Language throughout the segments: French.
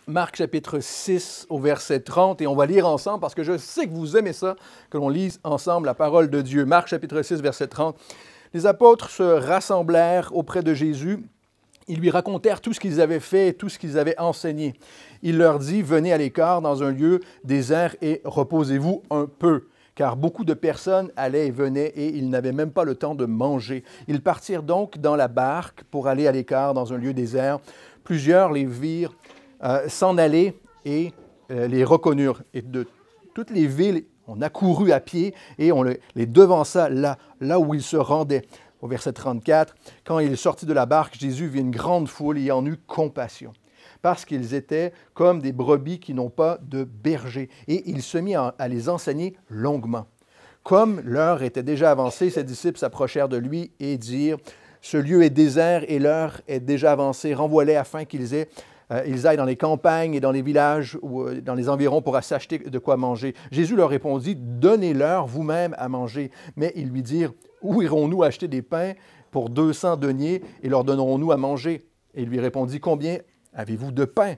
Marc chapitre 6 au verset 30, et on va lire ensemble parce que je sais que vous aimez ça, que l'on lise ensemble la parole de Dieu. Marc chapitre 6, verset 30. Les apôtres se rassemblèrent auprès de Jésus. Ils lui racontèrent tout ce qu'ils avaient fait et tout ce qu'ils avaient enseigné. Il leur dit, « Venez à l'écart dans un lieu désert et reposez-vous un peu. » Car beaucoup de personnes allaient et venaient et ils n'avaient même pas le temps de manger. Ils partirent donc dans la barque pour aller à l'écart dans un lieu désert. Plusieurs les virent s'en aller et les reconnurent. Et de toutes les villes, on accourut à pied et on les devança là où ils se rendaient. Au verset 34, « Quand il sortit de la barque, Jésus vit une grande foule et en eut compassion, parce qu'ils étaient comme des brebis qui n'ont pas de berger. Et il se mit à les enseigner longuement. Comme l'heure était déjà avancée, ses disciples s'approchèrent de lui et dirent, « Ce lieu est désert et l'heure est déjà avancée. Renvoie-les afin qu'ils aillent dans les campagnes et dans les villages ou dans les environs pour s'acheter de quoi manger. » Jésus leur répondit, « Donnez-leur vous-même à manger. » Mais ils lui dirent, « Où irons-nous acheter des pains pour 200 deniers et leur donnerons-nous à manger? » Et il lui répondit, « Combien avez-vous de pain?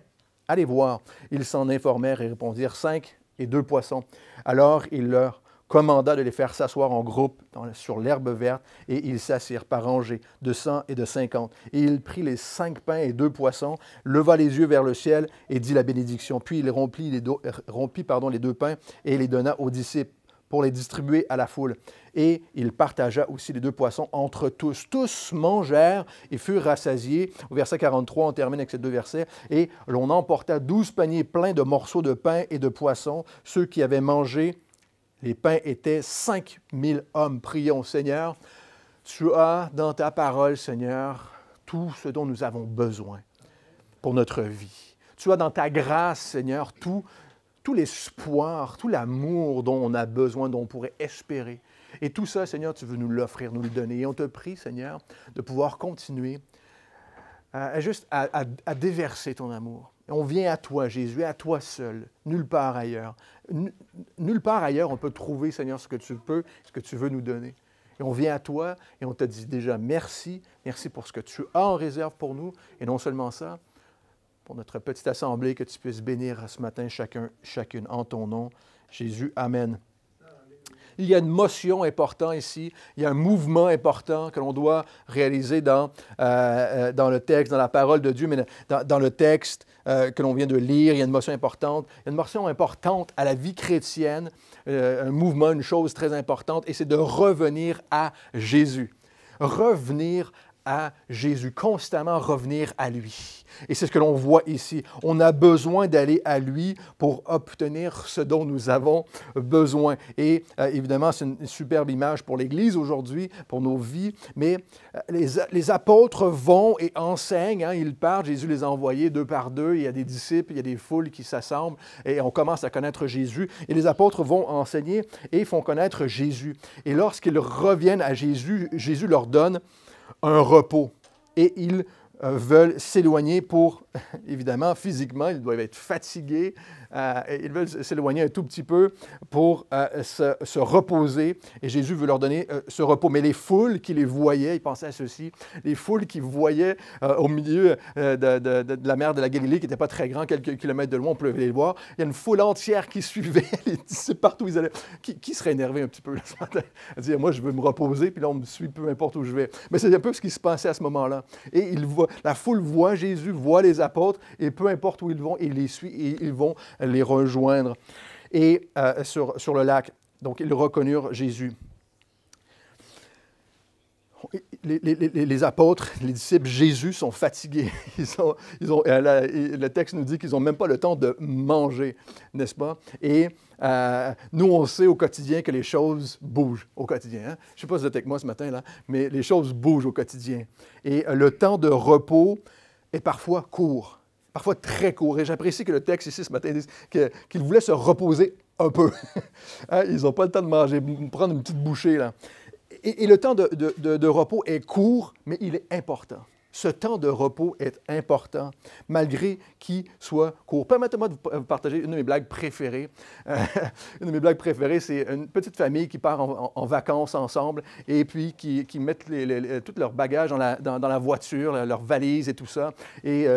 Allez voir. » Ils s'en informèrent et répondirent, « 5 et 2 poissons. » Alors il leur commanda de les faire s'asseoir en groupe sur l'herbe verte, et ils s'assirent par rangées de 100 et de 50. Et il prit les 5 pains et 2 poissons, leva les yeux vers le ciel et dit la bénédiction. Puis il rompit les 2 pains et les donna aux disciples pour les distribuer à la foule. Et il partagea aussi les 2 poissons entre tous. Tous mangèrent et furent rassasiés. Au verset 43, on termine avec ces 2 versets. Et l'on emporta 12 paniers pleins de morceaux de pain et de poissons. Ceux qui avaient mangé les pains étaient 5000 hommes. Prions, Seigneur, tu as dans ta parole, Seigneur, tout ce dont nous avons besoin pour notre vie. Tu as dans ta grâce, Seigneur, tout l'espoir, tout l'amour dont on a besoin, dont on pourrait espérer. Et tout ça, Seigneur, tu veux nous l'offrir, nous le donner. Et on te prie, Seigneur, de pouvoir continuer à déverser ton amour. On vient à toi, Jésus, à toi seul, nulle part ailleurs. Nulle part ailleurs, on peut trouver, Seigneur, ce que tu veux nous donner. Et on vient à toi et on te dit déjà merci, merci pour ce que tu as en réserve pour nous. Et non seulement ça, pour notre petite assemblée, que tu puisses bénir ce matin chacune en ton nom. Jésus, Amen. Il y a une motion importante ici, il y a un mouvement important que l'on doit réaliser dans le texte, dans la parole de Dieu, mais dans le texte que l'on vient de lire, il y a une motion importante. Il y a une motion importante à la vie chrétienne, un mouvement, une chose très importante, et c'est de revenir à Jésus. Revenir à Jésus, constamment revenir à lui. Et c'est ce que l'on voit ici. On a besoin d'aller à lui pour obtenir ce dont nous avons besoin. Et évidemment, c'est une superbe image pour l'Église aujourd'hui, pour nos vies, mais les apôtres vont et enseignent, hein, ils partent, Jésus les a envoyés 2 par 2, il y a des disciples, il y a des foules qui s'assemblent et on commence à connaître Jésus. Et les apôtres vont enseigner et font connaître Jésus. Et lorsqu'ils reviennent à Jésus, Jésus leur donne un repos. Et ils veulent s'éloigner pour, évidemment, physiquement, ils doivent être fatigués, ils veulent s'éloigner un tout petit peu pour se reposer. Et Jésus veut leur donner ce repos. Mais les foules qui les voyaient, ils pensaient à ceci, les foules qui voyaient au milieu de la mer de la Galilée, qui n'était pas très grand, quelques kilomètres de loin, on pouvait les voir, il y a une foule entière qui suivait, c'est partout où ils allaient. Qui serait énervé un petit peu ce matin, à dire, moi, je veux me reposer, puis là, on me suit peu importe où je vais. Mais c'est un peu ce qui se passait à ce moment-là. Et la foule voit Jésus, voit les apôtres, et peu importe où ils vont, ils les suivent et ils vont les rejoindre. Et sur le lac, donc ils reconnurent Jésus. Les apôtres, les disciples, Jésus sont fatigués. Le texte nous dit qu'ils n'ont même pas le temps de manger, n'est-ce pas? Et nous, on sait au quotidien que les choses bougent au quotidien. Hein? Je ne sais pas si vous êtes avec moi ce matin, là, mais les choses bougent au quotidien. Et le temps de repos est parfois court, parfois très court. Et j'apprécie que le texte ici ce matin dise qu'ils voulaient se reposer un peu. Hein? Ils n'ont pas le temps de manger, prendre une petite bouchée, là. Et le temps de repos est court, mais il est important. Ce temps de repos est important, malgré qu'il soit court. Permettez-moi de vous partager une de mes blagues préférées. Une de mes blagues préférées, c'est une petite famille qui part en vacances ensemble et puis qui mettent tous leurs bagages dans la voiture, leurs valises et tout ça. Et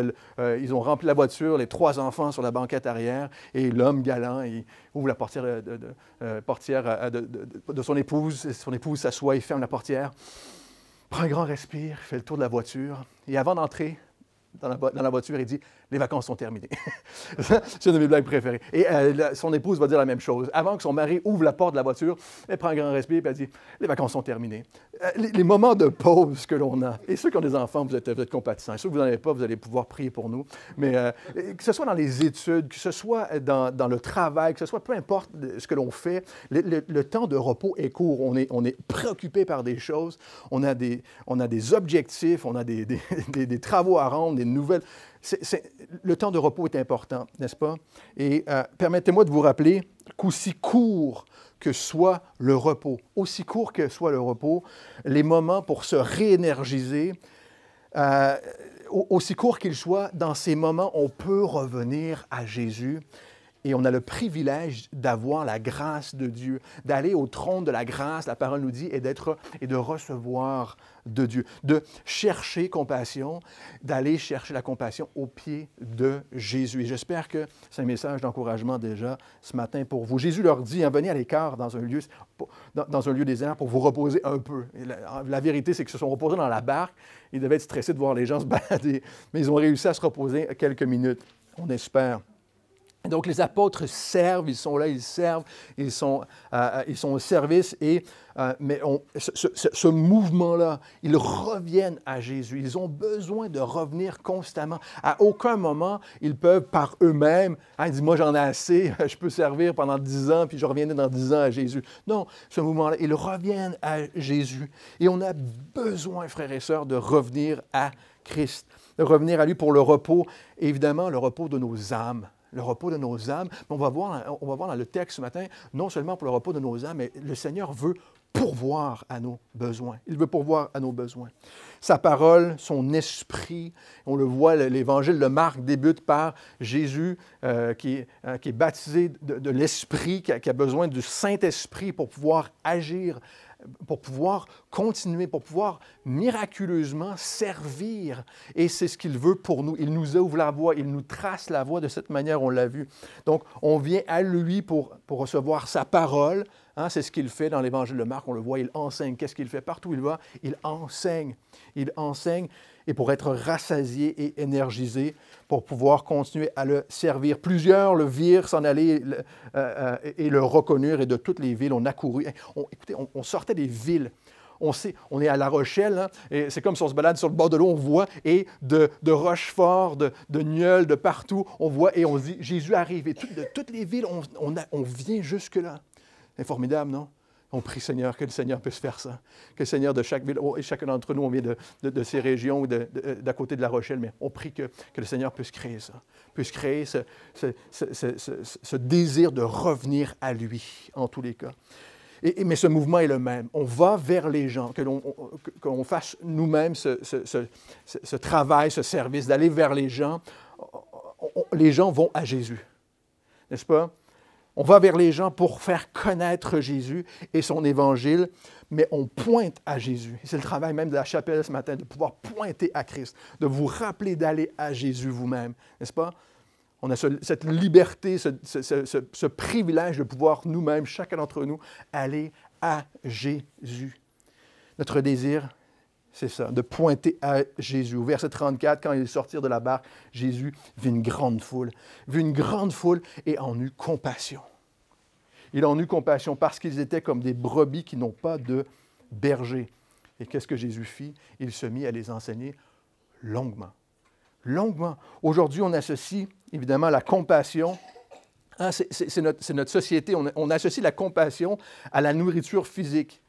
ils ont rempli la voiture, les 3 enfants sur la banquette arrière, et l'homme galant, il ouvre la portière de son épouse. Son épouse s'assoit, il ferme la portière. Prend un grand respire, fait le tour de la voiture, et avant d'entrer dans la voiture, il dit « Les vacances sont terminées. » C'est une de mes blagues préférées. Et son épouse va dire la même chose. Avant que son mari ouvre la porte de la voiture, elle prend un grand respire et elle dit « Les vacances sont terminées. » Les moments de pause que l'on a, et ceux qui ont des enfants, vous êtes compatissants. Et ceux que vous n'en avez pas, vous allez pouvoir prier pour nous. Mais que ce soit dans les études, que ce soit dans le travail, que ce soit peu importe ce que l'on fait, le temps de repos est court. On est préoccupé par des choses, on a des objectifs, on a des travaux à rendre, des nouvelles. Le temps de repos est important, n'est-ce pas? Et permettez-moi de vous rappeler qu'aussi court que soit le repos, aussi court que soit le repos, les moments pour se réénergiser, aussi court qu'ils soient, dans ces moments, on peut revenir à Jésus. Et on a le privilège d'avoir la grâce de Dieu, d'aller au trône de la grâce, la parole nous dit, et de recevoir de Dieu, de chercher compassion, d'aller chercher la compassion au pied de Jésus. Et j'espère que c'est un message d'encouragement déjà ce matin pour vous. Jésus leur dit, venez à l'écart dans un lieu désert pour vous reposer un peu. Et la vérité, c'est qu'ils se sont reposés dans la barque. Ils devaient être stressés de voir les gens se balader, mais ils ont réussi à se reposer quelques minutes, on espère. Donc, les apôtres servent, ils sont là, ils servent, ils sont au service, mais ce mouvement-là, ils reviennent à Jésus. Ils ont besoin de revenir constamment. À aucun moment, ils peuvent par eux-mêmes, ils disent, moi j'en ai assez, je peux servir pendant 10 ans, puis je reviendrai dans 10 ans à Jésus. Non, ce mouvement-là, ils reviennent à Jésus. Et on a besoin, frères et sœurs, de revenir à Christ, de revenir à lui pour le repos, évidemment, le repos de nos âmes. Le repos de nos âmes. Mais on va voir dans le texte ce matin, non seulement pour le repos de nos âmes, mais le Seigneur veut pourvoir à nos besoins. Il veut pourvoir à nos besoins. Sa parole, son esprit, on le voit, l'Évangile de Marc débute par Jésus qui est baptisé de l'Esprit, qui a besoin du Saint-Esprit pour pouvoir agir, pour pouvoir continuer, pour pouvoir miraculeusement servir. Et c'est ce qu'il veut pour nous. Il nous ouvre la voie, il nous trace la voie de cette manière, on l'a vu. Donc, on vient à lui pour recevoir sa parole. C'est ce qu'il fait dans l'Évangile de Marc, on le voit, il enseigne. Qu'est-ce qu'il fait? Partout où il va, il enseigne. Il enseigne, et pour être rassasié et énergisé, pour pouvoir continuer à le servir. Plusieurs le virent s'en aller et le reconnurent, et de toutes les villes, on accourut. Écoutez, on sortait des villes. On est à La Rochelle, et c'est comme si on se balade sur le bord de l'eau, on voit, et de Rochefort, de Nieul, de partout, on voit, et on se dit, Jésus arrive. Et de toutes les villes, on vient jusque-là. C'est formidable, non? On prie, Seigneur, que le Seigneur puisse faire ça. Que le Seigneur de chaque ville, et chacun d'entre nous, on vient de ces régions ou d'à côté de La Rochelle, mais on prie que le Seigneur puisse créer ça, puisse créer ce désir de revenir à lui, en tous les cas. Mais ce mouvement est le même. On va vers les gens, qu'on fasse nous-mêmes ce travail, ce service, d'aller vers les gens. Les gens vont à Jésus, n'est-ce pas? On va vers les gens pour faire connaître Jésus et son Évangile, mais on pointe à Jésus. C'est le travail même de la chapelle ce matin, de pouvoir pointer à Christ, de vous rappeler d'aller à Jésus vous-même, n'est-ce pas? On a cette liberté, ce privilège de pouvoir nous-mêmes, chacun d'entre nous, aller à Jésus. Notre désir, c'est ça, de pointer à Jésus. Au verset 34, quand ils sortirent de la barque, Jésus vit une grande foule et en eut compassion. Il en eut compassion parce qu'ils étaient comme des brebis qui n'ont pas de berger. Et qu'est-ce que Jésus fit? Il se mit à les enseigner longuement. Longuement. Aujourd'hui, on associe évidemment la compassion. C'est notre société. On associe la compassion à la nourriture physique.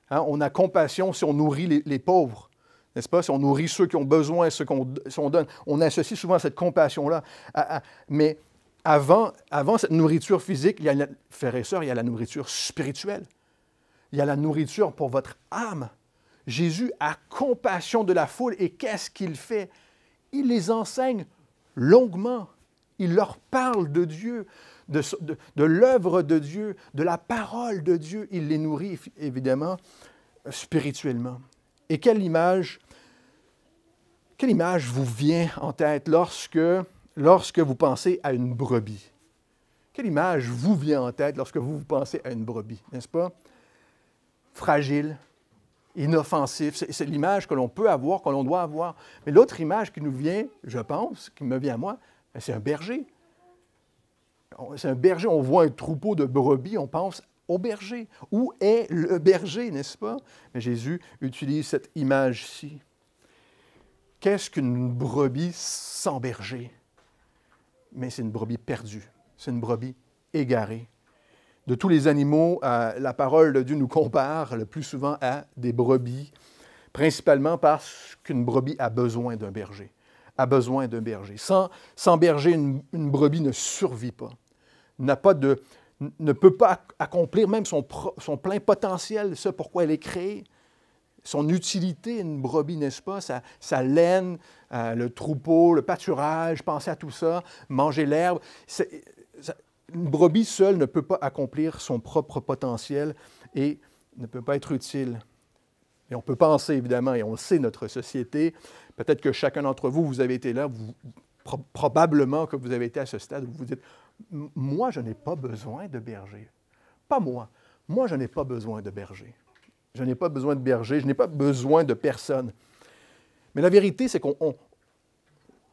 On a compassion si on nourrit les pauvres, n'est-ce pas? Si on nourrit ceux qui ont besoin, si on donne. On associe souvent cette compassion-là. Mais avant cette nourriture physique, frères et sœurs, il y a la nourriture spirituelle. Il y a la nourriture pour votre âme. Jésus a compassion de la foule et qu'est-ce qu'il fait? Il les enseigne longuement. Il leur parle de Dieu, de l'œuvre de Dieu, de la parole de Dieu. Il les nourrit, évidemment, spirituellement. Et quelle image vous vient en tête lorsque vous pensez à une brebis? Quelle image vous vient en tête lorsque vous pensez à une brebis, n'est-ce pas? Fragile, inoffensif, c'est l'image que l'on peut avoir, que l'on doit avoir. Mais l'autre image qui nous vient, je pense, qui me vient à moi, c'est un berger. C'est un berger, on voit un troupeau de brebis, on pense au berger. Où est le berger, n'est-ce pas? Mais Jésus utilise cette image-ci. Qu'est-ce qu'une brebis sans berger? Mais c'est une brebis perdue, c'est une brebis égarée. De tous les animaux, la parole de Dieu nous compare le plus souvent à des brebis, principalement parce qu'une brebis a besoin d'un berger. A besoin d'un berger. Sans berger, une brebis ne survit pas. Ne peut pas accomplir même son plein potentiel, ce pourquoi elle est créée. Son utilité, une brebis, n'est-ce pas? Sa laine, le troupeau, le pâturage, penser à tout ça, manger l'herbe. Une brebis seule ne peut pas accomplir son propre potentiel et ne peut pas être utile. Et on peut penser, évidemment, et on le sait, notre société, peut-être que chacun d'entre vous, vous avez été là, probablement que vous avez été à ce stade où vous vous dites, moi, je n'ai pas besoin de berger. Pas moi. Moi, je n'ai pas besoin de berger. Je n'ai pas besoin de berger, je n'ai pas besoin de personne. Mais la vérité, c'est qu'on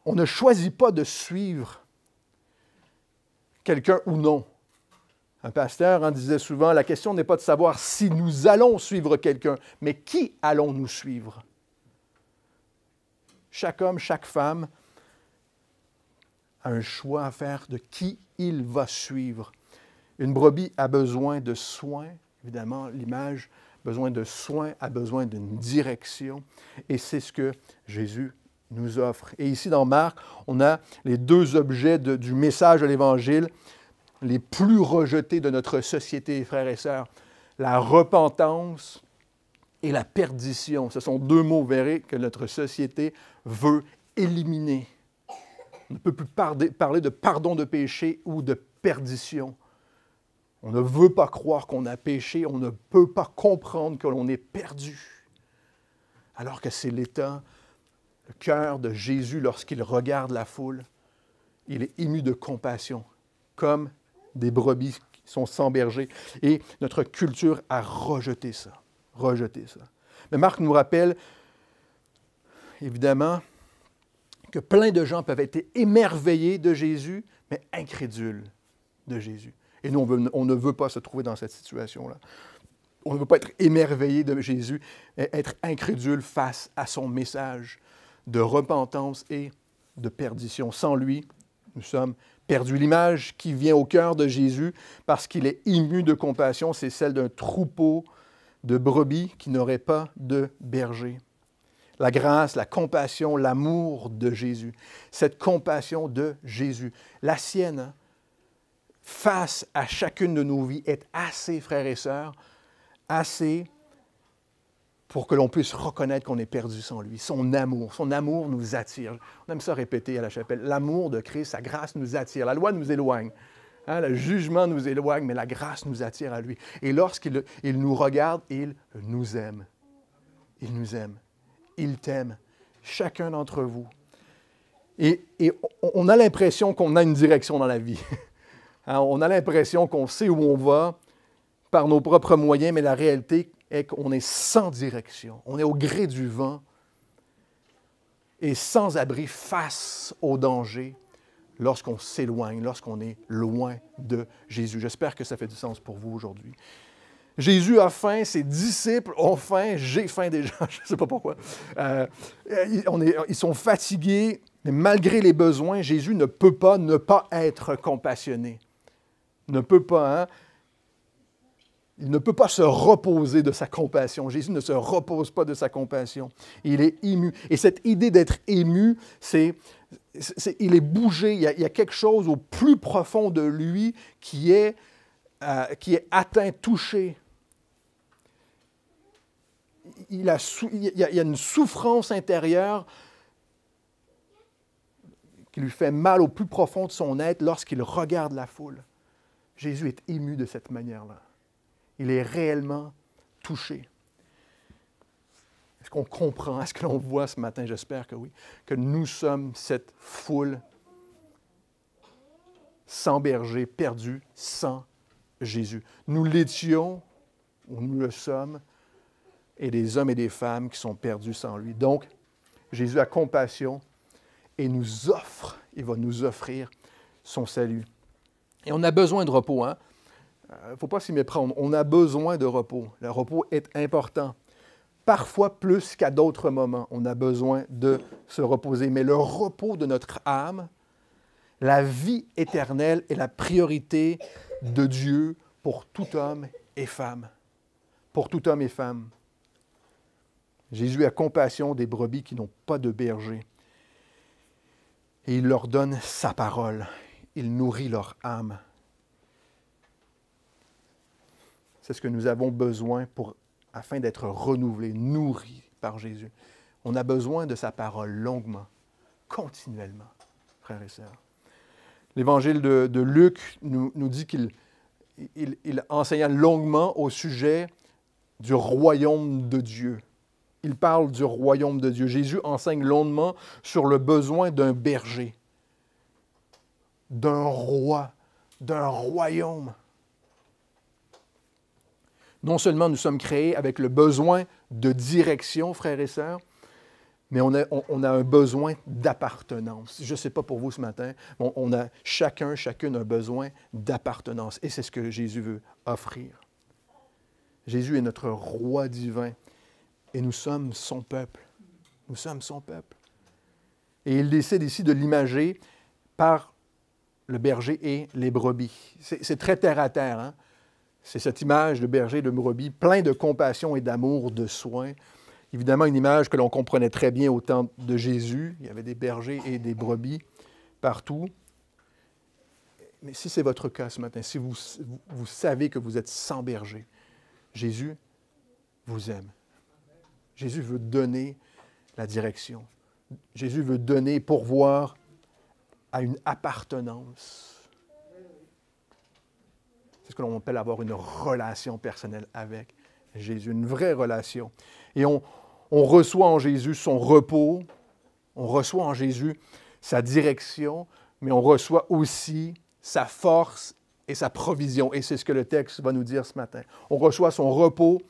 ne choisit pas de suivre quelqu'un ou non. Un pasteur disait souvent, la question n'est pas de savoir si nous allons suivre quelqu'un, mais qui allons-nous suivre? Chaque homme, chaque femme a un choix à faire de qui il va suivre. Une brebis a besoin de soins, évidemment, l'image, besoin de soins, a besoin d'une direction, et c'est ce que Jésus nous offre. Et ici, dans Marc, on a les deux objets du message de l'Évangile les plus rejetés de notre société, frères et sœurs. La repentance et la perdition. Ce sont deux mots, vous verrez, que notre société veut éliminer. On ne peut plus parler de pardon de péché ou de perdition. On ne veut pas croire qu'on a péché, on ne peut pas comprendre que l'on est perdu. Alors que c'est l'état, le cœur de Jésus lorsqu'il regarde la foule. Il est ému de compassion, comme des brebis qui sont sans berger. Et notre culture a rejeté ça. Rejeté ça. Mais Marc nous rappelle, évidemment, que plein de gens peuvent être émerveillés de Jésus, mais incrédules de Jésus. Et nous, on ne veut pas se trouver dans cette situation-là. On ne veut pas être émerveillé de Jésus, être incrédule face à son message de repentance et de perdition. Sans lui, nous sommes perdus. L'image qui vient au cœur de Jésus, parce qu'il est ému de compassion, c'est celle d'un troupeau de brebis qui n'aurait pas de berger. La grâce, la compassion, l'amour de Jésus. Cette compassion de Jésus, la sienne, hein, face à chacune de nos vies, est assez, frères et sœurs, assez pour que l'on puisse reconnaître qu'on est perdu sans lui. Son amour nous attire. On aime ça répéter à la chapelle. L'amour de Christ, sa grâce nous attire. La loi nous éloigne. Hein, le jugement nous éloigne, mais la grâce nous attire à lui. Et lorsqu'il nous regarde, il nous aime. Il nous aime. Il t'aime. Chacun d'entre vous. Et on a l'impression qu'on a une direction dans la vie. Hein, on a l'impression qu'on sait où on va par nos propres moyens, mais la réalité est qu'on est sans direction. On est au gré du vent et sans abri face au danger lorsqu'on s'éloigne, lorsqu'on est loin de Jésus. J'espère que ça fait du sens pour vous aujourd'hui. Jésus a faim, ses disciples ont faim, j'ai faim déjà, je ne sais pas pourquoi. Ils sont fatigués, mais malgré les besoins, Jésus ne peut pas ne pas être compassionné. Ne peut pas, hein? Il ne peut pas se reposer de sa compassion. Jésus ne se repose pas de sa compassion. Il est ému. Et cette idée d'être ému, il est bougé. Il y a quelque chose au plus profond de lui qui est atteint, touché. il y a une souffrance intérieure qui lui fait mal au plus profond de son être lorsqu'il regarde la foule. Jésus est ému de cette manière-là. Il est réellement touché. Est-ce qu'on comprend? Est-ce que l'on voit ce matin? J'espère que oui. Que nous sommes cette foule sans berger, perdue, sans Jésus. Nous l'étions, ou nous le sommes, et des hommes et des femmes qui sont perdus sans lui. Donc, Jésus a compassion et nous offre, il va nous offrir son salut. Et on a besoin de repos, hein? Il ne faut pas s'y méprendre. On a besoin de repos. Le repos est important. Parfois plus qu'à d'autres moments, on a besoin de se reposer. Mais le repos de notre âme, la vie éternelle est la priorité de Dieu pour tout homme et femme. Pour tout homme et femme. Jésus a compassion des brebis qui n'ont pas de berger. Et il leur donne sa parole. Il nourrit leur âme. C'est ce que nous avons besoin afin d'être renouvelés, nourris par Jésus. On a besoin de sa parole longuement, continuellement, frères et sœurs. L'Évangile de Luc nous dit qu'il enseignait longuement au sujet du royaume de Dieu. Il parle du royaume de Dieu. Jésus enseigne longuement sur le besoin d'un berger, d'un roi, d'un royaume. Non seulement nous sommes créés avec le besoin de direction, frères et sœurs, mais on a un besoin d'appartenance. Je ne sais pas pour vous ce matin, mais on a chacune un besoin d'appartenance. Et c'est ce que Jésus veut offrir. Jésus est notre roi divin et nous sommes son peuple. Nous sommes son peuple. Et il décide ici de l'imager par le berger et les brebis. C'est très terre à terre, hein? C'est cette image de berger et de brebis, plein de compassion et d'amour, de soin. Évidemment, une image que l'on comprenait très bien au temps de Jésus. Il y avait des bergers et des brebis partout. Mais si c'est votre cas ce matin, si vous savez que vous êtes sans berger, Jésus vous aime. Jésus veut donner la direction. Jésus veut donner, pourvoir à une appartenance. C'est ce que l'on appelle avoir une relation personnelle avec Jésus, une vraie relation. Et on reçoit en Jésus son repos, on reçoit en Jésus sa direction, mais on reçoit aussi sa force et sa provision. Et c'est ce que le texte va nous dire ce matin. On reçoit son repos,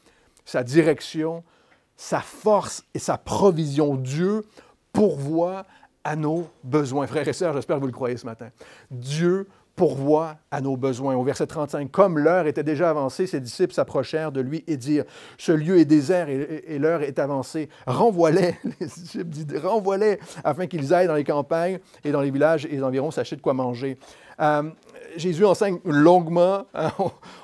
sa direction, sa force et sa provision. Dieu pourvoit à nos besoins. Frères et sœurs, j'espère que vous le croyez ce matin. Dieu pourvoit à nos besoins. Au verset 35, « Comme l'heure était déjà avancée, ses disciples s'approchèrent de lui et dirent, « Ce lieu est désert et l'heure est avancée. Renvoie-les. » Les disciples disent, « Renvoie-les afin qu'ils aillent dans les campagnes et dans les villages et les environs s'acheter de quoi manger. » Jésus enseigne longuement. Hein,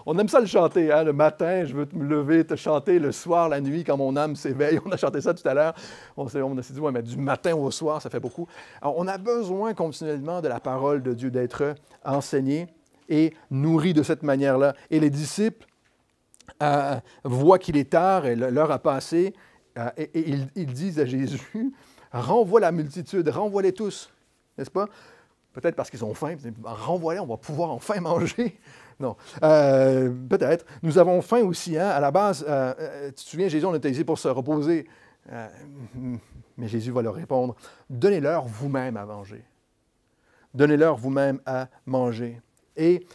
on aime ça le chanter. Hein, le matin, je veux me lever, te chanter. Le soir, la nuit, quand mon âme s'éveille. On a chanté ça tout à l'heure. On s'est dit, ouais, mais du matin au soir, ça fait beaucoup. Alors, on a besoin continuellement de la parole de Dieu, d'être enseigné et nourri de cette manière-là. Et les disciples voient qu'il est tard et l'heure a passé. Et ils disent à Jésus, renvoie la multitude, renvoie-les tous. N'est-ce pas? Peut-être parce qu'ils ont faim. Renvoie-les, on va pouvoir enfin manger. Non, peut-être. Nous avons faim aussi. Hein? À la base, tu te souviens, Jésus, on était ici pour se reposer. Mais Jésus va leur répondre, donnez-leur vous-même à manger. Donnez-leur vous-même à manger. Et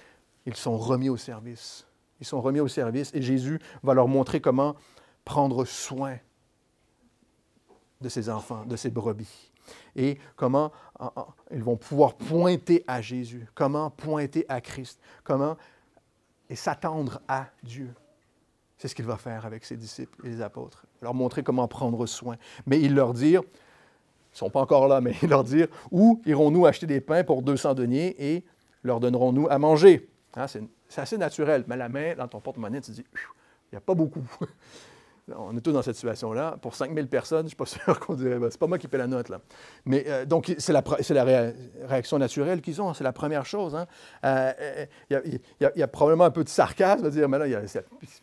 ils sont remis au service. Ils sont remis au service et Jésus va leur montrer comment prendre soin de ses enfants, de ses brebis. Et comment ils vont pouvoir pointer à Jésus, comment pointer à Christ, comment et s'attendre à Dieu. C'est ce qu'il va faire avec ses disciples et les apôtres, leur montrer comment prendre soin. Mais il leur dit, ils ne sont pas encore là, mais il leur dit, où irons-nous acheter des pains pour 200 deniers et leur donnerons-nous à manger? Hein, c'est assez naturel, mais la main dans ton porte-monnaie, tu te dis, il n'y a pas beaucoup. On est tous dans cette situation-là. Pour 5000 personnes, je ne suis pas sûr qu'on dirait, c'est pas moi qui paie la note, là. Mais donc, c'est la réaction naturelle qu'ils ont, c'est la première chose. Hein. Il y a probablement un peu de sarcasme, à dire, mais là,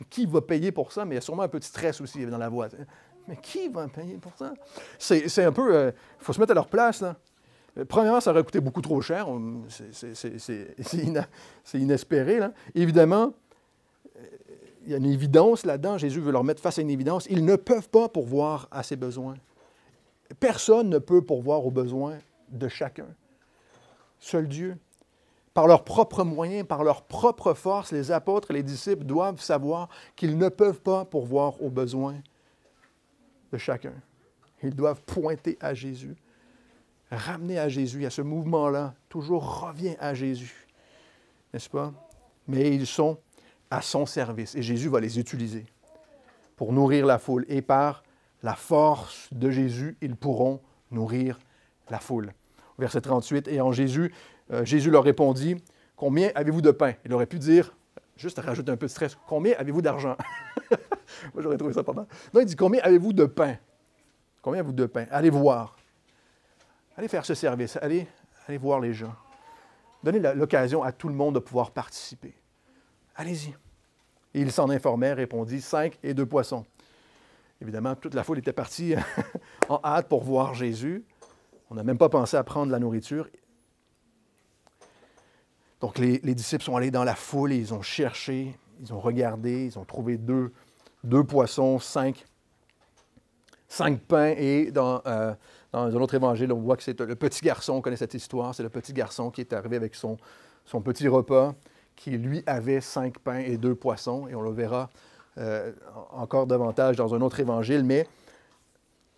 qui va payer pour ça? Mais il y a sûrement un peu de stress aussi dans la voix. Mais qui va payer pour ça? C'est un peu, il faut se mettre à leur place, là. Premièrement, ça aurait coûté beaucoup trop cher. C'est inespéré, là. Évidemment, il y a une évidence là-dedans. Jésus veut leur mettre face à une évidence. Ils ne peuvent pas pourvoir à ses besoins. Personne ne peut pourvoir aux besoins de chacun. Seul Dieu. Par leurs propres moyens, par leur propre force, les apôtres et les disciples doivent savoir qu'ils ne peuvent pas pourvoir aux besoins de chacun. Ils doivent pointer à Jésus, ramener à Jésus. À ce mouvement-là, toujours revient à Jésus. N'est-ce pas? Mais ils sont à son service. Et Jésus va les utiliser pour nourrir la foule. Et par la force de Jésus, ils pourront nourrir la foule. Verset 38, « Et en Jésus, Jésus leur répondit, « Combien avez-vous de pain? » Il aurait pu dire, juste à rajouter un peu de stress, « Combien avez-vous d'argent? » Moi, j'aurais trouvé ça pas mal. Non, il dit, « Combien avez-vous de pain? » Combien avez-vous de pain? Allez voir. Allez faire ce service. Allez voir les gens. Donnez l'occasion à tout le monde de pouvoir participer. Allez-y. Et il s'en informait, répondit, 5 et 2 poissons. Évidemment, toute la foule était partie en hâte pour voir Jésus. On n'a même pas pensé à prendre la nourriture. Donc, les disciples sont allés dans la foule et ils ont cherché, ils ont regardé, ils ont trouvé deux poissons, 5 pains. Et dans un autre évangile, on voit que c'est le petit garçon, on connaît cette histoire, c'est le petit garçon qui est arrivé avec son petit repas, qui, lui, avait 5 pains et 2 poissons, et on le verra encore davantage dans un autre évangile, mais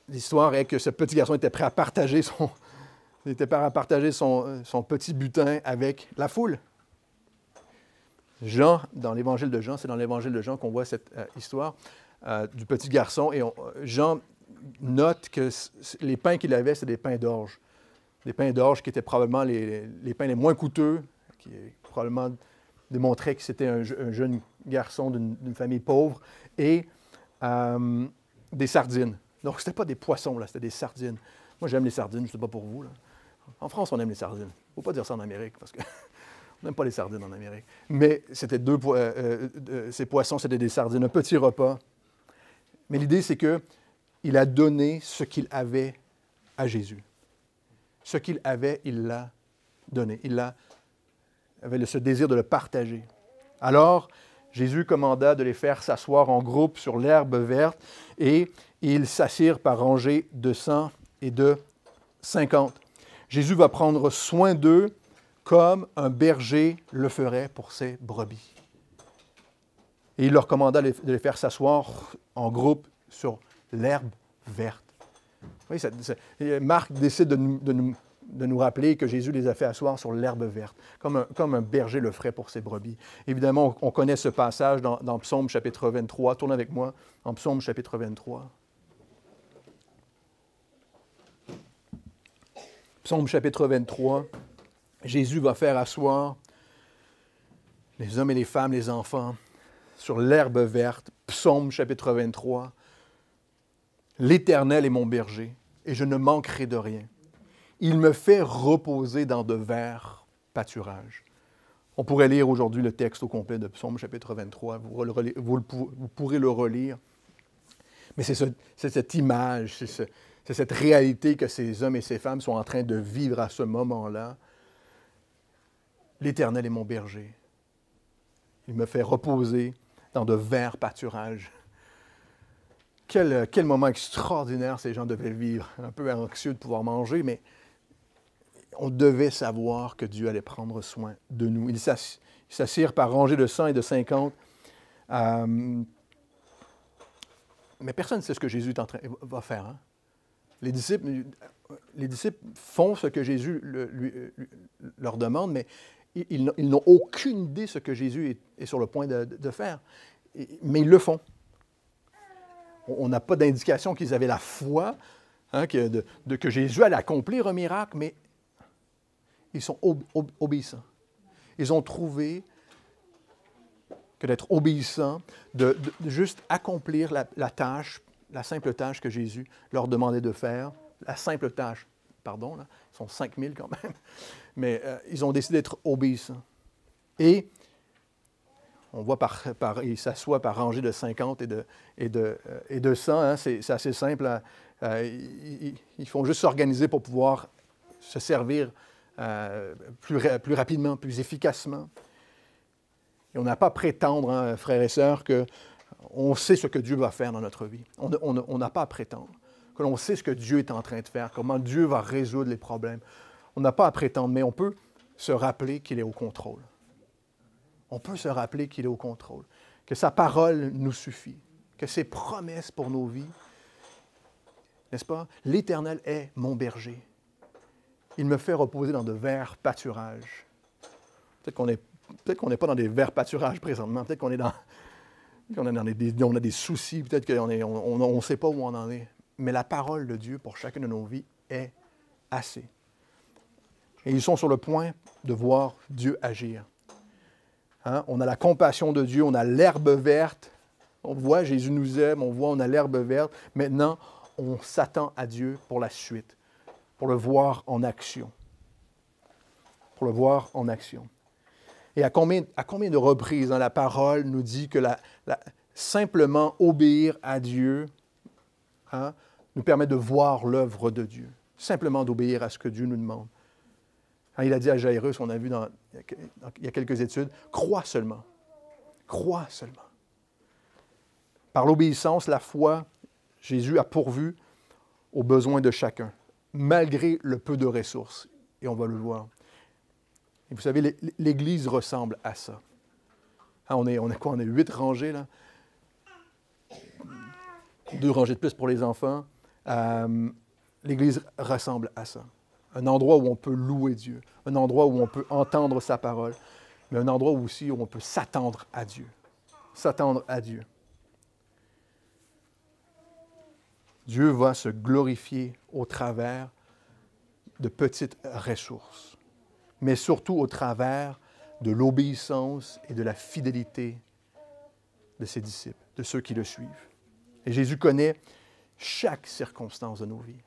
l'histoire est que ce petit garçon était prêt à partager son petit butin avec la foule. Jean, dans l'évangile de Jean, c'est dans l'évangile de Jean qu'on voit cette histoire du petit garçon, et Jean note que les pains qu'il avait, c'est des pains d'orge. Des pains d'orge qui étaient probablement les pains les moins coûteux, qui probablement démontrait que c'était un jeune garçon d'une famille pauvre, et des sardines. Donc, ce n'était pas des poissons, là, c'était des sardines. Moi, j'aime les sardines, je ne sais pas pour vous, là. En France, on aime les sardines. Il ne faut pas dire ça en Amérique, parce qu'on n'aime pas les sardines en Amérique. Mais c'était ces poissons, c'était des sardines, un petit repas. Mais l'idée, c'est qu'il a donné ce qu'il avait à Jésus. Ce qu'il avait, il l'a donné. Il avait ce désir de le partager. Alors, Jésus commanda de les faire s'asseoir en groupe sur l'herbe verte, et ils s'assirent par rangées de 100 et de 50. Jésus va prendre soin d'eux comme un berger le ferait pour ses brebis. Et il leur commanda de les faire s'asseoir en groupe sur l'herbe verte. Oui, Marc décide de nous rappeler que Jésus les a fait asseoir sur l'herbe verte, comme un berger le ferait pour ses brebis. Évidemment, on connaît ce passage dans Psaume chapitre 23. Tournez avec moi en Psaume chapitre 23. Psaume chapitre 23, Jésus va faire asseoir les hommes et les femmes, les enfants, sur l'herbe verte. Psaume chapitre 23. L'Éternel est mon berger, et je ne manquerai de rien. Il me fait reposer dans de verts pâturages. On pourrait lire aujourd'hui le texte au complet de Psaume chapitre 23. Vous pourrez le relire. Mais c'est cette image, c'est cette réalité que ces hommes et ces femmes sont en train de vivre à ce moment-là. L'Éternel est mon berger. Il me fait reposer dans de verts pâturages. Quel moment extraordinaire ces gens devaient vivre. Un peu anxieux de pouvoir manger, mais on devait savoir que Dieu allait prendre soin de nous. Ils s'assirent par rangées de 100 et de 50. Mais personne ne sait ce que Jésus va faire. Hein? Les disciples font ce que Jésus leur demande, mais ils n'ont aucune idée de ce que Jésus est sur le point de faire. Mais ils le font. On n'a pas d'indication qu'ils avaient la foi, hein, que Jésus allait accomplir un miracle, mais ils sont obéissants. Ils ont trouvé que d'être obéissant, de juste accomplir la tâche, la simple tâche que Jésus leur demandait de faire. La simple tâche, pardon, là, ils sont 5000 quand même, mais ils ont décidé d'être obéissants. Et on voit ils s'assoient par rangée de 50 et de 100. Hein, c'est assez simple. Ils font juste s'organiser pour pouvoir se servir plus rapidement, plus efficacement. Et on n'a pas à prétendre, hein, frères et sœurs, qu'on sait ce que Dieu va faire dans notre vie. On n'a pas à prétendre que l'on sait ce que Dieu est en train de faire, comment Dieu va résoudre les problèmes. On n'a pas à prétendre, mais on peut se rappeler qu'il est au contrôle. On peut se rappeler qu'il est au contrôle, que sa parole nous suffit, que ses promesses pour nos vies, n'est-ce pas? L'Éternel est mon berger. Il me fait reposer dans de verts pâturages. Peut-être qu'on n'est pas dans des verts pâturages présentement. Peut-être qu'on est on a des soucis. Peut-être qu'on ne sait pas où on en est. Mais la parole de Dieu pour chacune de nos vies est assez. Et ils sont sur le point de voir Dieu agir. Hein? On a la compassion de Dieu, on a l'herbe verte. On voit, Jésus nous aime, on a l'herbe verte. Maintenant, on s'attend à Dieu pour la suite, pour le voir en action. Pour le voir en action. Et à combien de reprises, hein, la parole nous dit que simplement obéir à Dieu, hein, nous permet de voir l'œuvre de Dieu. Simplement d'obéir à ce que Dieu nous demande. Hein, il a dit à Jairus, on a vu il y a quelques études, crois seulement. Crois seulement. Par l'obéissance, la foi, Jésus a pourvu aux besoins de chacun, malgré le peu de ressources. Et on va le voir. Et vous savez, l'Église ressemble à ça. Hein, on est quoi? On est 8 rangées, là. 2 rangées de plus pour les enfants. L'Église ressemble à ça. Un endroit où on peut louer Dieu. Un endroit où on peut entendre sa parole. Mais un endroit aussi où on peut s'attendre à Dieu. S'attendre à Dieu. Dieu va se glorifier au travers de petites ressources, mais surtout au travers de l'obéissance et de la fidélité de ses disciples, de ceux qui le suivent. Et Jésus connaît chaque circonstance de nos vies,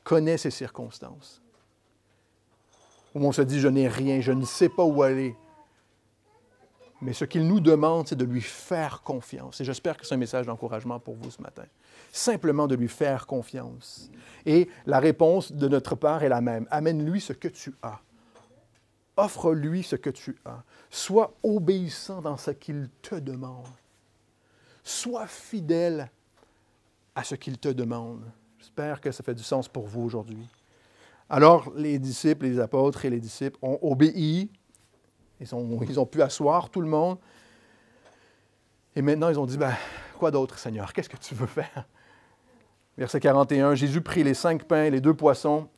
connaît ces circonstances, où on se dit « je n'ai rien, je ne sais pas où aller ». Mais ce qu'il nous demande, c'est de lui faire confiance. Et j'espère que c'est un message d'encouragement pour vous ce matin. Simplement de lui faire confiance. Et la réponse de notre part est la même. Amène-lui ce que tu as. Offre-lui ce que tu as. Sois obéissant dans ce qu'il te demande. Sois fidèle à ce qu'il te demande. J'espère que ça fait du sens pour vous aujourd'hui. Alors, les disciples, les apôtres et les disciples ont obéi. Ils ont pu asseoir tout le monde. Et maintenant, ils ont dit, quoi d'autre, Seigneur? Qu'est-ce que tu veux faire? Verset 41, Jésus prit les 5 pains et les 2 poissons,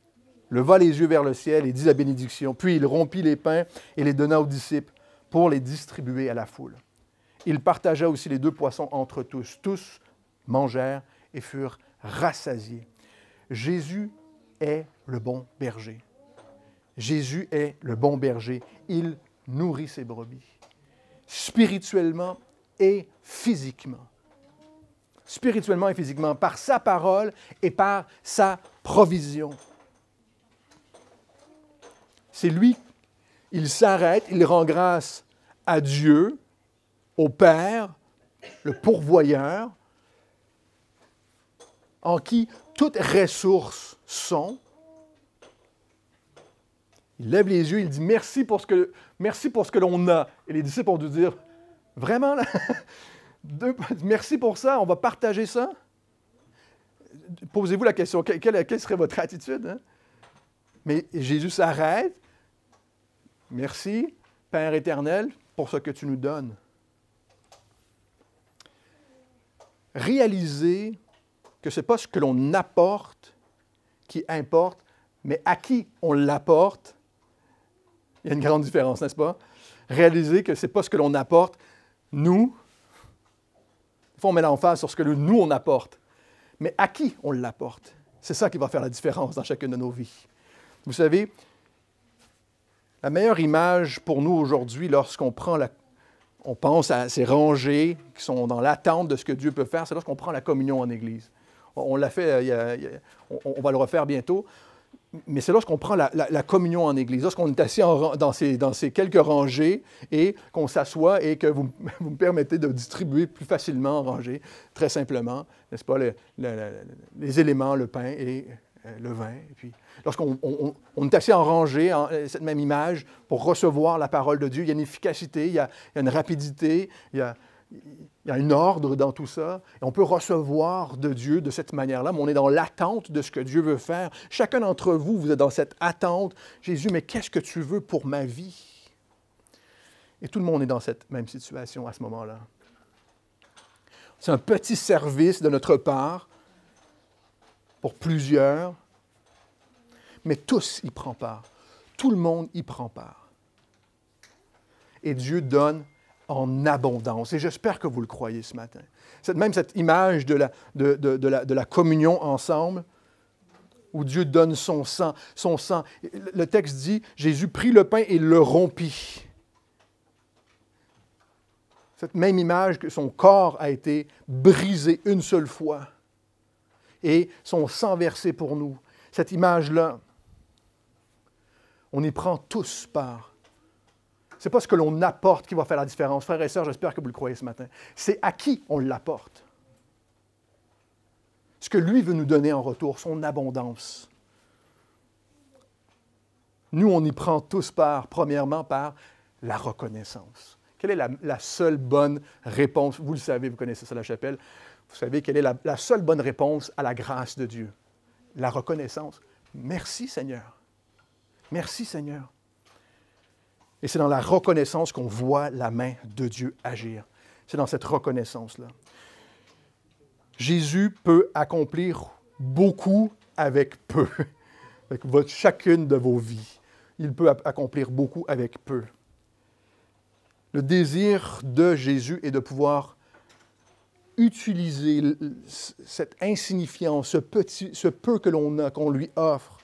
leva les yeux vers le ciel et dit la bénédiction. Puis il rompit les pains et les donna aux disciples pour les distribuer à la foule. Il partagea aussi les 2 poissons entre tous. Tous mangèrent et furent rassasiés. Jésus est le bon berger. Jésus est le bon berger. Il nourrit ses brebis, spirituellement et physiquement. Spirituellement et physiquement, par sa parole et par sa provision. C'est lui, il s'arrête, il rend grâce à Dieu, au Père, le pourvoyeur, en qui toutes ressources sont. Il lève les yeux, il dit merci pour ce que l'on a. Et les disciples ont dû dire, vraiment, là? Merci pour ça, on va partager ça? Posez-vous la question, quelle serait votre attitude? Hein? Mais Jésus s'arrête. Merci, Père éternel, pour ce que tu nous donnes. Réalisez que ce n'est pas ce que l'on apporte qui importe, mais à qui on l'apporte. Il y a une grande différence, n'est-ce pas? Réaliser que ce n'est pas ce que l'on apporte, nous. Des fois, on met l'emphase sur ce que nous, on apporte. Mais à qui on l'apporte? C'est ça qui va faire la différence dans chacune de nos vies. Vous savez, la meilleure image pour nous aujourd'hui, lorsqu'on prend on pense à ces rangées qui sont dans l'attente de ce que Dieu peut faire, c'est lorsqu'on prend la communion en Église. On l'a fait, on va le refaire bientôt, mais c'est lorsqu'on prend la communion en Église, lorsqu'on est assis dans ces quelques rangées et qu'on s'assoit et que vous me permettez de distribuer plus facilement en rangée, très simplement, n'est-ce pas, les éléments, le pain et le vin. Et puis, lorsqu'on est assis en rangée, cette même image, pour recevoir la parole de Dieu, il y a une efficacité, il y a une rapidité, il y a un ordre dans tout ça. Et on peut recevoir de Dieu de cette manière-là, mais on est dans l'attente de ce que Dieu veut faire. Chacun d'entre vous, vous êtes dans cette attente. Jésus, mais qu'est-ce que tu veux pour ma vie? Et tout le monde est dans cette même situation à ce moment-là. C'est un petit service de notre part pour plusieurs, mais tous y prennent part. Tout le monde y prend part. Et Dieu donne en abondance. Et j'espère que vous le croyez ce matin. Même cette image de la communion ensemble, où Dieu donne son sang. Le texte dit, Jésus prit le pain et le rompit. Cette même image que son corps a été brisé une seule fois et son sang versé pour nous. Cette image-là, on y prend tous part. Ce n'est pas ce que l'on apporte qui va faire la différence. Frères et sœurs, j'espère que vous le croyez ce matin. C'est à qui on l'apporte. Ce que lui veut nous donner en retour, son abondance. Nous, on y prend tous part, premièrement, par la reconnaissance. Quelle est la seule bonne réponse? Vous le savez, vous connaissez ça, la chapelle. Vous savez quelle est la seule bonne réponse à la grâce de Dieu? La reconnaissance. Merci, Seigneur. Merci, Seigneur. Et c'est dans la reconnaissance qu'on voit la main de Dieu agir. C'est dans cette reconnaissance-là. Jésus peut accomplir beaucoup avec peu, avec chacune de vos vies. Il peut accomplir beaucoup avec peu. Le désir de Jésus est de pouvoir utiliser cette insignifiance, ce peu que l'on a, qu'on lui offre,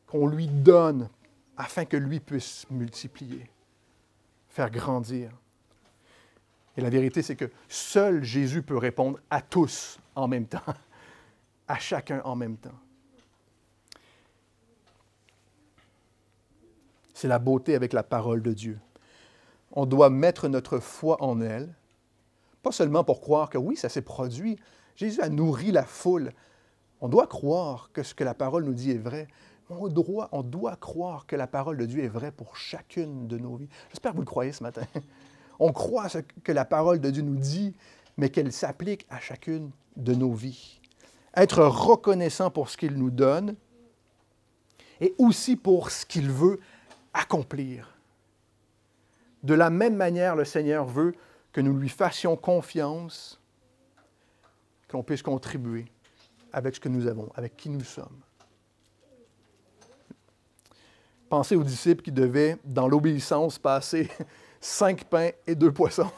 qu'on lui donne, afin que lui puisse multiplier, faire grandir. Et la vérité, c'est que seul Jésus peut répondre à tous en même temps, à chacun en même temps. C'est la beauté avec la parole de Dieu. On doit mettre notre foi en elle, pas seulement pour croire que oui, ça s'est produit. Jésus a nourri la foule. On doit croire que ce que la parole nous dit est vrai. On doit croire que la parole de Dieu est vraie pour chacune de nos vies. J'espère que vous le croyez ce matin. On croit ce que la parole de Dieu nous dit, mais qu'elle s'applique à chacune de nos vies. Être reconnaissant pour ce qu'il nous donne et aussi pour ce qu'il veut accomplir. De la même manière, le Seigneur veut que nous lui fassions confiance, qu'on puisse contribuer avec ce que nous avons, avec qui nous sommes. Pensez aux disciples qui devaient, dans l'obéissance, passer 5 pains et 2 poissons.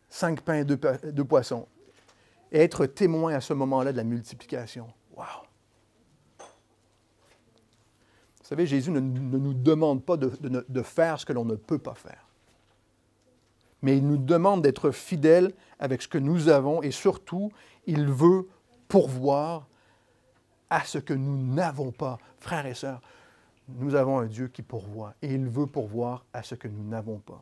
5 pains et 2 poissons. Et être témoin à ce moment-là de la multiplication. Wow! Vous savez, Jésus ne nous demande pas de faire ce que l'on ne peut pas faire. Mais il nous demande d'être fidèles avec ce que nous avons et surtout, il veut pourvoir à ce que nous n'avons pas. Frères et sœurs, nous avons un Dieu qui pourvoit et il veut pourvoir à ce que nous n'avons pas.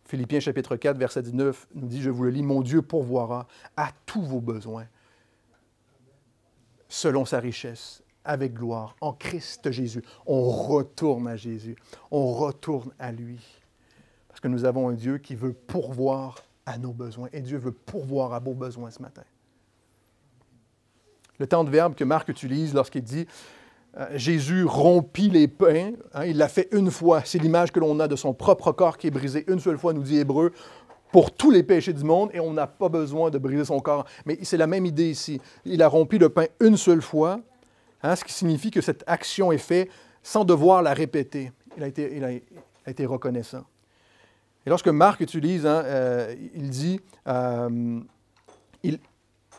Philippiens chapitre 4, verset 19 nous dit, je vous le lis, « Mon Dieu pourvoira à tous vos besoins selon sa richesse, avec gloire, en Christ Jésus. » On retourne à Jésus, on retourne à lui. Parce que nous avons un Dieu qui veut pourvoir à nos besoins. Et Dieu veut pourvoir à vos besoins ce matin. Le temps de verbe que Marc utilise lorsqu'il dit Jésus rompit les pains, il l'a fait une fois. C'est l'image que l'on a de son propre corps qui est brisé une seule fois, nous dit Hébreu, pour tous les péchés du monde, et on n'a pas besoin de briser son corps. Mais c'est la même idée ici. Il a rompi le pain une seule fois, ce qui signifie que cette action est faite sans devoir la répéter. Il a été reconnaissant. Et lorsque Marc utilise, il dit,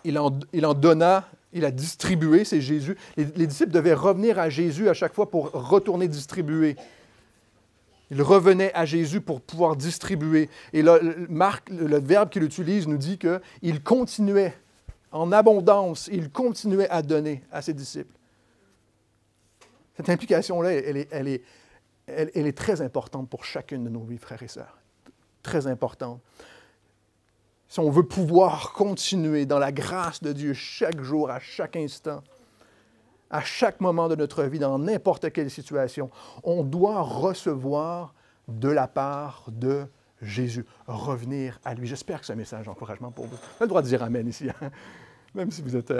il en donna, il a distribué, c'est Jésus. Les disciples devaient revenir à Jésus à chaque fois pour retourner distribuer. Il revenait à Jésus pour pouvoir distribuer. Et là, Marc, le verbe qu'il utilise nous dit qu'il continuait en abondance, il continuait à donner à ses disciples. Cette implication-là, elle est très importante pour chacune de nos vies, frères et sœurs. Très importante. Si on veut pouvoir continuer dans la grâce de Dieu chaque jour, à chaque instant, à chaque moment de notre vie, dans n'importe quelle situation, on doit recevoir de la part de Jésus, revenir à lui. J'espère que c'est un message d'encouragement pour vous. Vous avez le droit de dire Amen ici, hein? Même si vous êtes...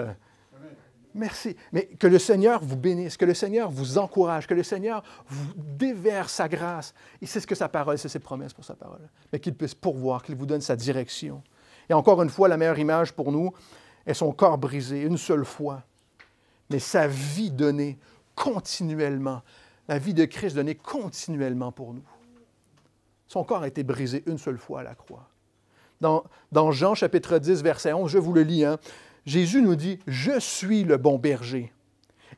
Merci. Mais que le Seigneur vous bénisse, que le Seigneur vous encourage, que le Seigneur vous déverse sa grâce. Et c'est ce que sa parole, c'est ses promesses pour sa parole. Mais qu'il puisse pourvoir, qu'il vous donne sa direction. Et encore une fois, la meilleure image pour nous est son corps brisé une seule fois, mais sa vie donnée continuellement, la vie de Christ donnée continuellement pour nous. Son corps a été brisé une seule fois à la croix. Dans Jean chapitre 10, verset 11, je vous le lis, hein, Jésus nous dit « Je suis le bon berger,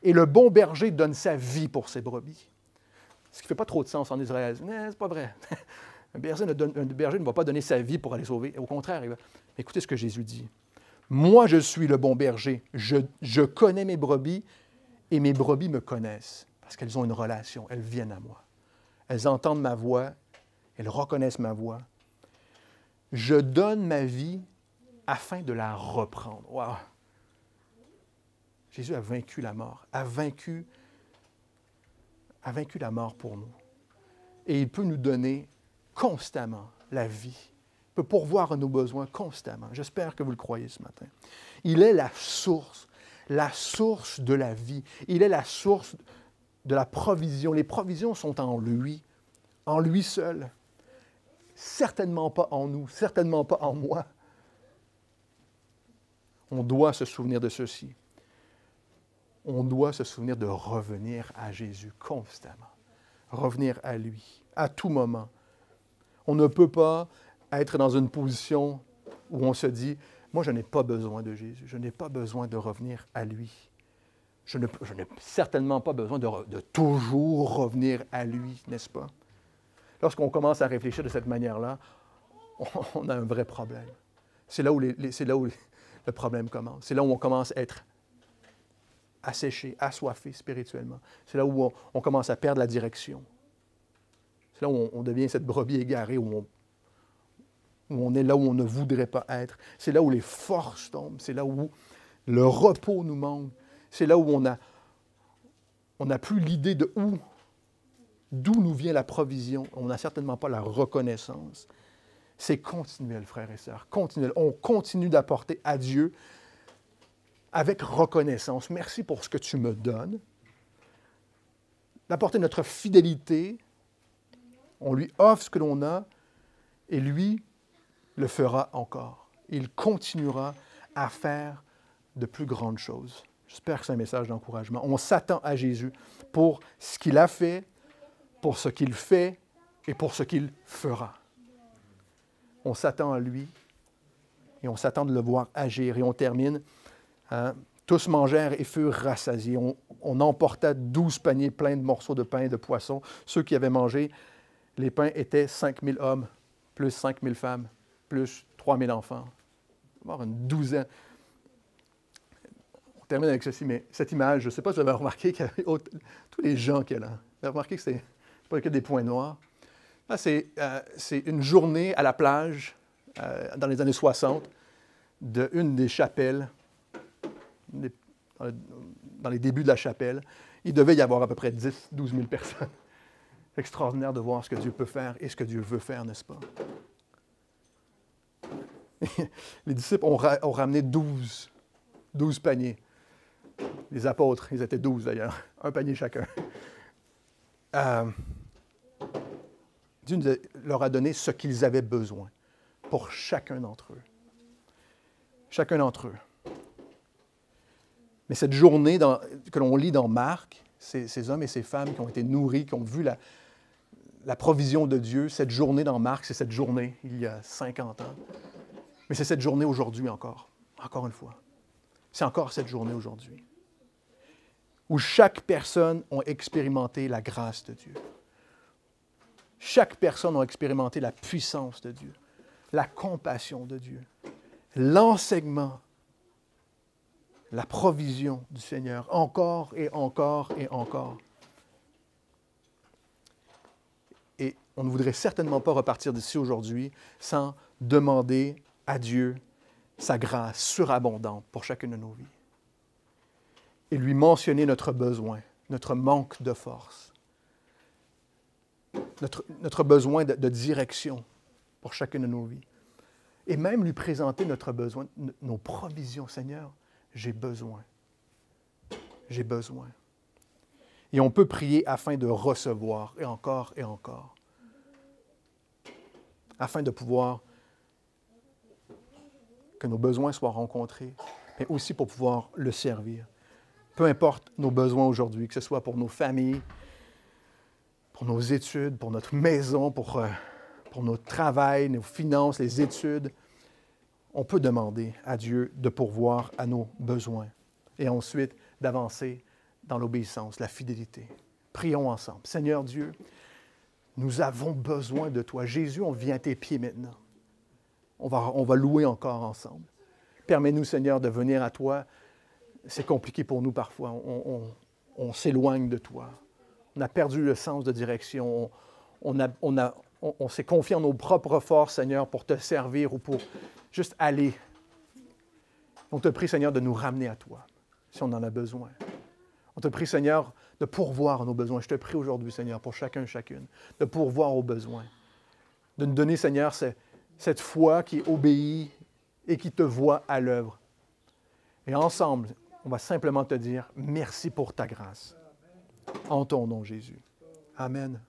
et le bon berger donne sa vie pour ses brebis. » Ce qui ne fait pas trop de sens en Israël. Mais c'est pas vrai. Un berger ne va pas donner sa vie pour aller sauver. Au contraire, écoutez ce que Jésus dit. « Moi, je suis le bon berger. Je connais mes brebis et mes brebis me connaissent parce qu'elles ont une relation. Elles viennent à moi. Elles entendent ma voix. Elles reconnaissent ma voix. Je donne ma vie afin de la reprendre. » Wow! Jésus a vaincu la mort, a vaincu la mort pour nous. Et il peut nous donner constamment la vie. Il peut pourvoir à nos besoins constamment. J'espère que vous le croyez ce matin. Il est la source de la vie. Il est la source de la provision. Les provisions sont en lui seul. Certainement pas en nous, certainement pas en moi. On doit se souvenir de ceci. On doit se souvenir de revenir à Jésus constamment. Revenir à lui, à tout moment. On ne peut pas être dans une position où on se dit « Moi, je n'ai pas besoin de Jésus. Je n'ai pas besoin de revenir à lui. Je n'ai certainement pas besoin de toujours revenir à lui, n'est-ce pas? » Lorsqu'on commence à réfléchir de cette manière-là, on a un vrai problème. C'est là où le problème commence. C'est là où on commence à être asséché, assoiffé spirituellement. C'est là où on commence à perdre la direction. C'est là où on devient cette brebis égarée, où on est là où on ne voudrait pas être. C'est là où les forces tombent. C'est là où le repos nous manque. C'est là où on n'a plus l'idée de d'où nous vient la provision. On n'a certainement pas la reconnaissance. C'est continuel, frères et sœurs, continuel. On continue d'apporter à Dieu avec reconnaissance. Merci pour ce que tu me donnes. D'apporter notre fidélité. On lui offre ce que l'on a et lui le fera encore. Il continuera à faire de plus grandes choses. J'espère que c'est un message d'encouragement. On s'attend à Jésus pour ce qu'il a fait, pour ce qu'il fait et pour ce qu'il fera. On s'attend à lui et on s'attend de le voir agir. Et on termine. Tous mangèrent et furent rassasiés. On emporta 12 paniers pleins de morceaux de pain et de poissons. Ceux qui avaient mangé, les pains étaient 5000 hommes, plus 5000 femmes, plus 3000 enfants. Il va y avoir une douzaine. On termine avec ceci, mais cette image, je ne sais pas si vous avez remarqué qu'il y avait tous les gens qu'il y a là. Vous avez remarqué que ce n'est pas que des points noirs. Là, c'est une journée à la plage, dans les années 60, d'une des chapelles, dans les débuts de la chapelle. Il devait y avoir à peu près 10-12 000 personnes. C'est extraordinaire de voir ce que Dieu peut faire et ce que Dieu veut faire, n'est-ce pas? Les disciples ont ramené 12 paniers. Les apôtres, ils étaient 12 d'ailleurs, un panier chacun. Dieu leur a donné ce qu'ils avaient besoin pour chacun d'entre eux. Chacun d'entre eux. Mais cette journée que l'on lit dans Marc, ces hommes et ces femmes qui ont été nourris, qui ont vu la provision de Dieu, cette journée dans Marc, c'est cette journée il y a 50 ans. Mais c'est cette journée aujourd'hui encore une fois. C'est encore cette journée aujourd'hui, où chaque personne a expérimenté la grâce de Dieu. Chaque personne a expérimenté la puissance de Dieu, la compassion de Dieu, l'enseignement, la provision du Seigneur, encore et encore et encore. Et on ne voudrait certainement pas repartir d'ici aujourd'hui sans demander à Dieu sa grâce surabondante pour chacune de nos vies. Et lui mentionner notre besoin, notre manque de force, notre besoin de direction pour chacune de nos vies. Et même lui présenter notre besoin, nos provisions. Seigneur, j'ai besoin. J'ai besoin. Et on peut prier afin de recevoir, et encore, afin de pouvoir que nos besoins soient rencontrés, mais aussi pour pouvoir le servir. Peu importe nos besoins aujourd'hui, que ce soit pour nos familles, pour nos études, pour notre maison, pour notre travail, nos finances, les études, on peut demander à Dieu de pourvoir à nos besoins et ensuite d'avancer dans l'obéissance, la fidélité. Prions ensemble. Seigneur Dieu, nous avons besoin de toi. Jésus, on vient à tes pieds maintenant. On va louer encore ensemble. Permets-nous, Seigneur, de venir à toi. C'est compliqué pour nous parfois. On s'éloigne de toi. On a perdu le sens de direction. On s'est confié en nos propres forces, Seigneur, pour te servir ou pour juste aller. On te prie, Seigneur, de nous ramener à toi, si on en a besoin. On te prie, Seigneur, de pourvoir à nos besoins. Je te prie aujourd'hui, Seigneur, pour chacun et chacune, de pourvoir aux besoins. De nous donner, Seigneur, cette foi qui obéit et qui te voit à l'œuvre. Et ensemble, on va simplement te dire merci pour ta grâce. En ton nom, Jésus. Amen.